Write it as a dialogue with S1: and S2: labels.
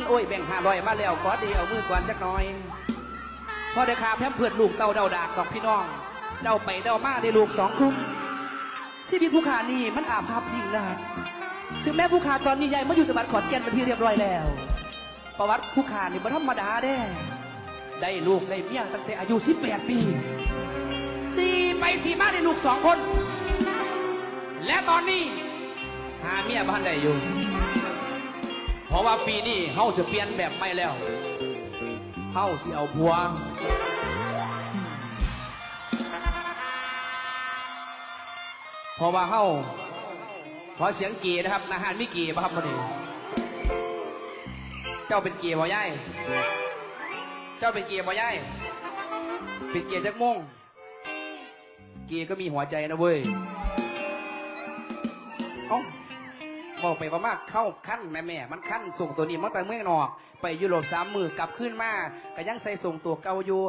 S1: โอ้ยแบ่ง500มาแล้วขอดีเอามือก่อนจักหน่อยพอได้ขาแพมเพื่อนลูกเต่าเดาดากดอกพี่น้องเดาไปเดามาได้ลูก2 คนชีวิตผู้ขานี่มันอาภัพจริงนะถึงแม้ผู้ขาตอนนี้ใหญ่มาอยู่จังหวัดขอนแก่นเป็นที่เรียบร้อยแล้วประวัติผู้ขานี่บ่ธรรมดาเด้ได้ลูกได้เมียตั้งแต่อายุ18 ปี4 ไป 4 มาได้ลูก2 คนและตอนนี้หาเมียบ้านได้อยู่เพราะว่าปีนี้เฮาจะเปลี่ยนแบบใหม่แล้วเฮาสิเอาผัวเพราะว่าเฮาขอเสียงเกียร์นะครับอาหารมีเกียร์ป่ะครับวันนี้เจ้าเป็นเกียร์บ่ย่ายเจ้าเป็นเกียร์บ่ย่ายเป็นเกียร์จักม่วงเกียร์ก็มีหัวใจนะเว้ยเอ้าบอกไปว่ามากเข้าขั้นแม่มันขั้นส่งตัวนี้มาแต่เมื่อนอกไปยุโรป3 มื้อกลับขึ้นมาก็ยังใส่ส่งตัวเก่าอยู่